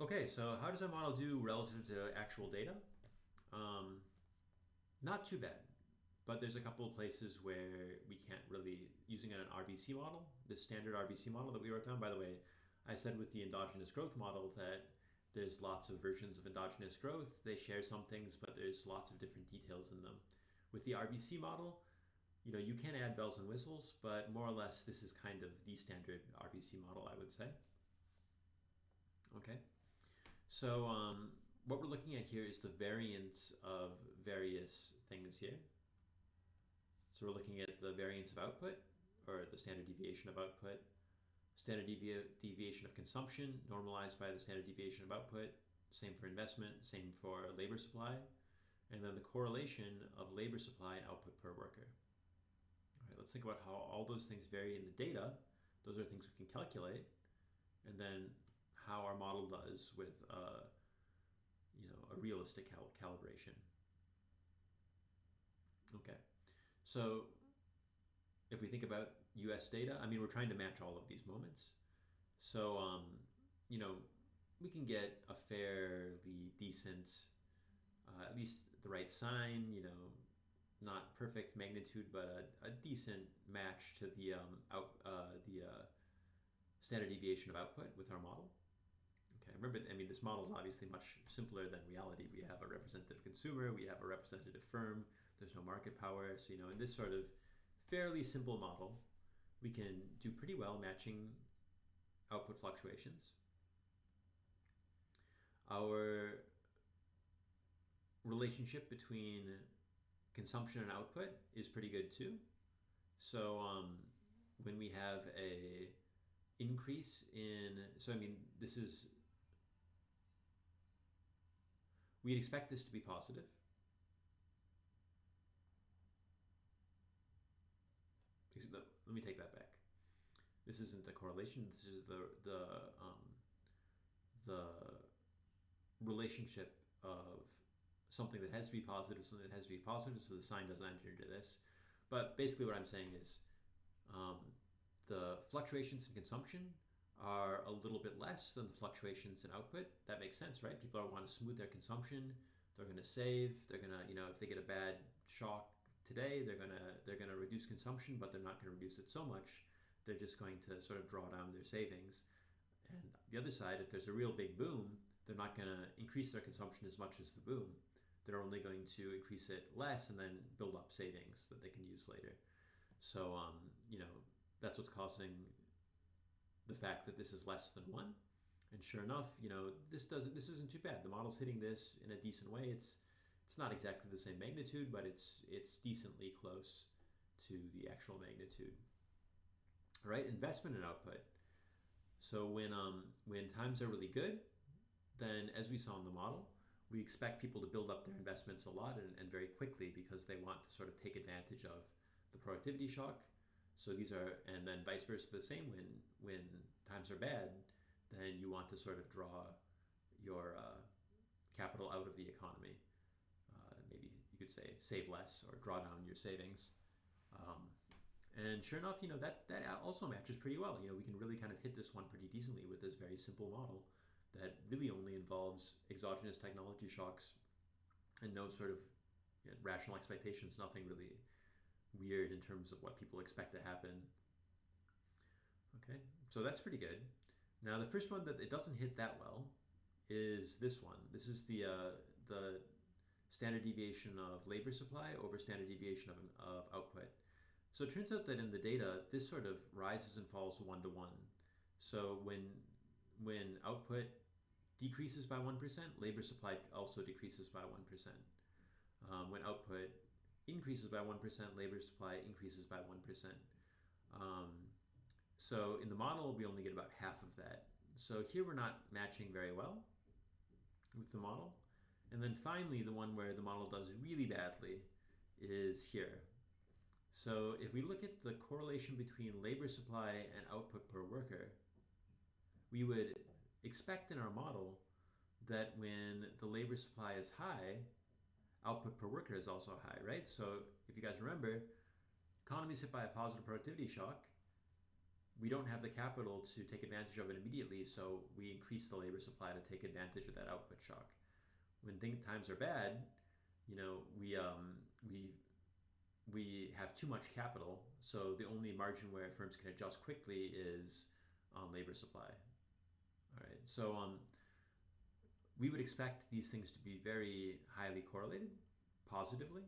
Okay, so how does our model do relative to actual data? Um, Not too bad, but there's a couple of places where we can't really, using an RBC model, the standard RBC model that we wrote down. By the way, I said with the endogenous growth model that there's lots of versions of endogenous growth. They share some things, but there's lots of different details in them. With the RBC model, you can add bells and whistles, but more or less this is kind of the standard RBC model, I would say. Okay. So what we're looking at here is the variance of various things here. So we're looking at the variance of output, or the standard deviation of output, standard deviation of consumption, normalized by the standard deviation of output, same for investment, same for labor supply, and then the correlation of labor supply and output per worker. All right, let's think about how all those things vary in the data. Those are things we can calculate, and then how our model does with a realistic calibration. Okay, so if we think about US data, I mean, we're trying to match all of these moments. So, we can get a fairly decent, at least the right sign, not perfect magnitude, but a decent match to the standard deviation of output with our model. Okay, remember, I mean, this model is obviously much simpler than reality. We have a representative consumer, we have a representative firm, there's no market power. So, in this sort of fairly simple model, we can do pretty well matching output fluctuations. Our relationship between consumption and output is pretty good too. So when we have a increase in, so I mean, we'd expect this to be positive. Let me take that back. This isn't a correlation. This is the relationship of something that has to be positive, something that has to be positive. So the sign doesn't enter into this. But basically, what I'm saying is the fluctuations in consumption are a little bit less than the fluctuations in output. That makes sense, right? People want to smooth their consumption. They're going to save. They're going to, if they get a bad shock today, they're going to reduce consumption, but they're not going to reduce it so much. They're just going to sort of draw down their savings. And the other side, if there's a real big boom, they're not going to increase their consumption as much as the boom. They're only going to increase it less and then build up savings that they can use later. So, that's what's causing the fact that this is less than 1. And sure enough, this isn't too bad. The model's hitting this in a decent way. It's not exactly the same magnitude, but it's decently close to the actual magnitude. All right, investment and output. So when times are really good, then as we saw in the model, we expect people to build up their investments a lot and very quickly because they want to sort of take advantage of the productivity shock. So and then vice versa the same when times are bad, then you want to sort of draw your capital out of the economy. Maybe you could say save less or draw down your savings. And sure enough, that also matches pretty well. We can really kind of hit this one pretty decently with this very simple model that really only involves exogenous technology shocks and no sort of rational expectations, nothing really weird in terms of what people expect to happen. Okay, so that's pretty good. Now the first one that it doesn't hit that well is this one. This is the standard deviation of labor supply over standard deviation of output. So it turns out that in the data, this sort of rises and falls 1 to 1. So when output decreases by 1%, labor supply also decreases by 1%. When output increases by 1%, labor supply increases by 1%. So in the model, we only get about half of that. So here we're not matching very well with the model. And then finally, the one where the model does really badly is here. So if we look at the correlation between labor supply and output per worker, we would expect in our model that when the labor supply is high, output per worker is also high, right? So if you guys remember, economy is hit by a positive productivity shock, we don't have the capital to take advantage of it immediately, so we increase the labor supply to take advantage of that output shock. When times are bad, we have too much capital, so the only margin where firms can adjust quickly is on labor supply. All right, so we would expect these things to be very highly correlated, positively,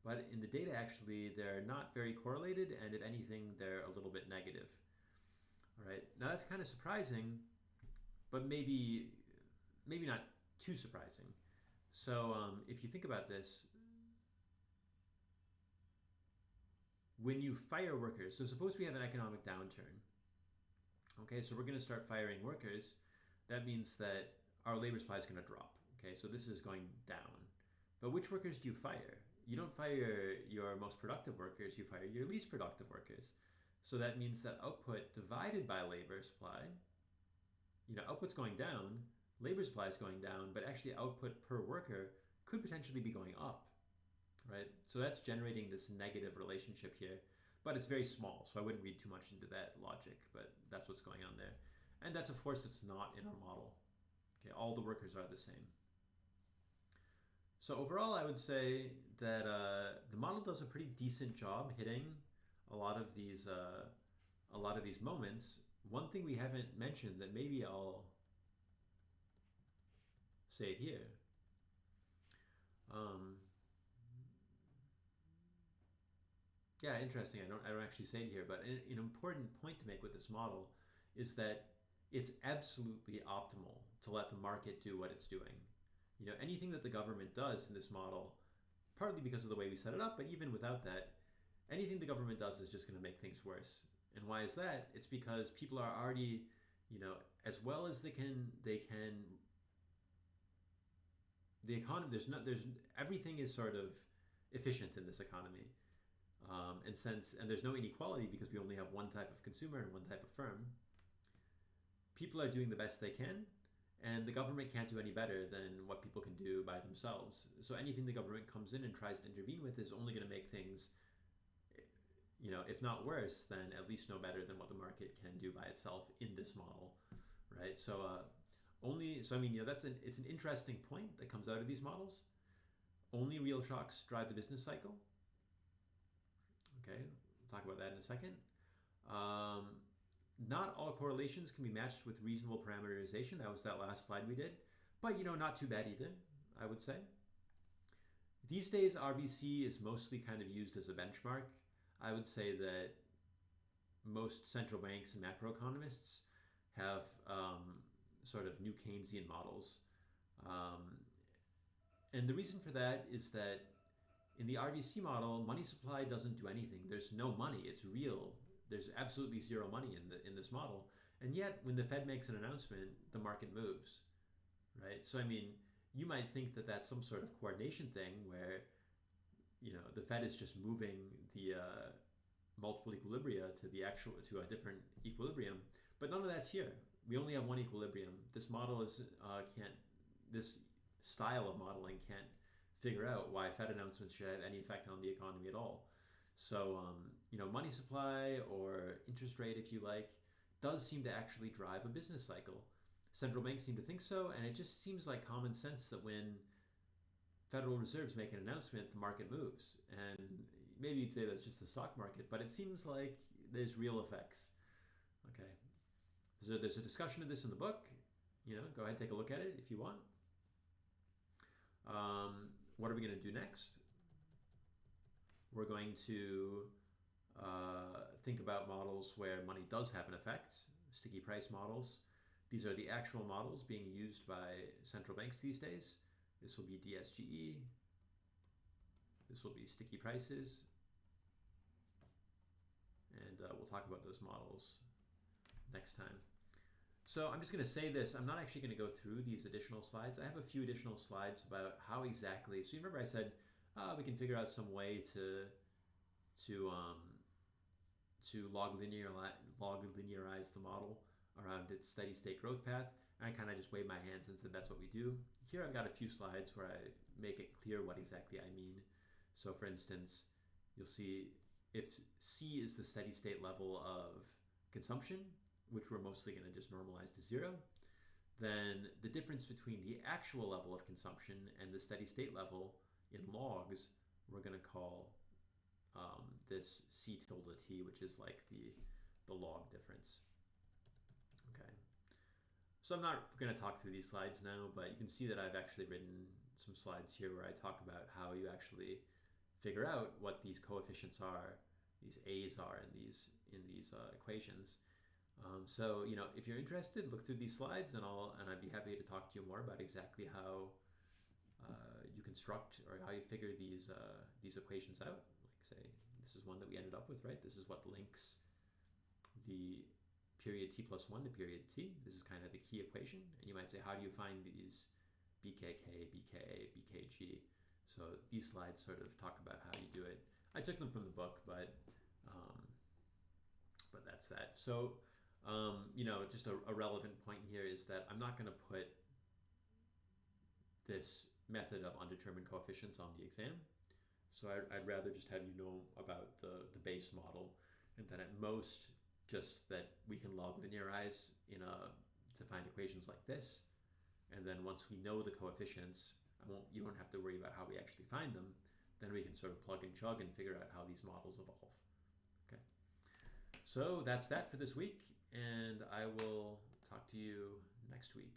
but in the data actually they're not very correlated, and if anything they're a little bit negative. All right, now that's kind of surprising, but maybe not too surprising. So if you think about this, when you fire workers, so suppose we have an economic downturn, okay, so we're going to start firing workers. That means that our labor supply is going to drop, okay, so this is going down. But which workers do you fire? You don't fire your most productive workers, you fire your least productive workers. So that means that output divided by labor supply, output's going down, labor supply is going down, but actually output per worker could potentially be going up, right? So that's generating this negative relationship here, but it's very small, so I wouldn't read too much into that logic, but that's what's going on there. And that's a force that's not in our model. Okay, all the workers are the same. So overall, I would say that the model does a pretty decent job hitting a lot of these moments. One thing we haven't mentioned that maybe I'll say it here. Yeah, interesting. I don't actually say it here, but an important point to make with this model is that it's absolutely optimal to let the market do what it's doing. Anything that the government does in this model, partly because of the way we set it up, but even without that, anything the government does is just going to make things worse. And why is that? It's because people are already, as well as they can. The economy, everything is sort of efficient in this economy, and there's no inequality because we only have one type of consumer and one type of firm. People are doing the best they can, and the government can't do any better than what people can do by themselves. So anything the government comes in and tries to intervene with is only going to make things, if not worse, then at least no better than what the market can do by itself in this model, right? So it's an interesting point that comes out of these models. Only real shocks drive the business cycle. Okay, we'll talk about that in a second. Not all correlations can be matched with reasonable parameterization. That was that last slide we did. But, not too bad either, I would say. These days, RBC is mostly kind of used as a benchmark. I would say that most central banks and macroeconomists have sort of new Keynesian models. And the reason for that is that in the RBC model, money supply doesn't do anything. There's no money. It's real. There's absolutely zero money in this model. And yet, when the Fed makes an announcement, the market moves, right? So, you might think that that's some sort of coordination thing where, the Fed is just moving the multiple equilibria to a different equilibrium, but none of that's here. We only have one equilibrium. This model this style of modeling can't figure out why Fed announcements should have any effect on the economy at all. So, money supply or interest rate, if you like, does seem to actually drive a business cycle. Central banks seem to think so, and it just seems like common sense that when Federal Reserves make an announcement, the market moves. And maybe you'd say that's just the stock market, but it seems like there's real effects. Okay, so there's a discussion of this in the book. Go ahead and take a look at it if you want. What are we going to do next? We're going to think about models where money does have an effect, sticky price models. These are the actual models being used by central banks these days. This will be DSGE. This will be sticky prices. And we'll talk about those models next time. So I'm just going to say this. I'm not actually going to go through these additional slides. I have a few additional slides about how exactly. So you remember I said we can figure out some way to log linearize the model around its steady state growth path. And I kind of just waved my hands and said that's what we do. Here I've got a few slides where I make it clear what exactly I mean. So for instance, you'll see if C is the steady state level of consumption, which we're mostly going to just normalize to 0, then the difference between the actual level of consumption and the steady state level in logs, we're going to call this C tilde T, which is like the log difference. Okay. So I'm not going to talk through these slides now, but you can see that I've actually written some slides here where I talk about how you actually figure out what these coefficients are, these A's are in these equations. So if you're interested, look through these slides, and I'd be happy to talk to you more about exactly how you construct or how you figure these equations out. Like say, this is one that we ended up with, right? This is what links the period t+1 to period t. This is kind of the key equation, and you might say, how do you find these bkk, bka, bkg? So these slides sort of talk about how you do it. I took them from the book, but that's that. So just a relevant point here is that I'm not going to put this method of undetermined coefficients on the exam. So I'd rather just have you know about the base model, and then at most just that we can log linearize to find equations like this. And then once we know the coefficients, you don't have to worry about how we actually find them. Then we can sort of plug and chug and figure out how these models evolve. Okay. So that's that for this week, and I will talk to you next week.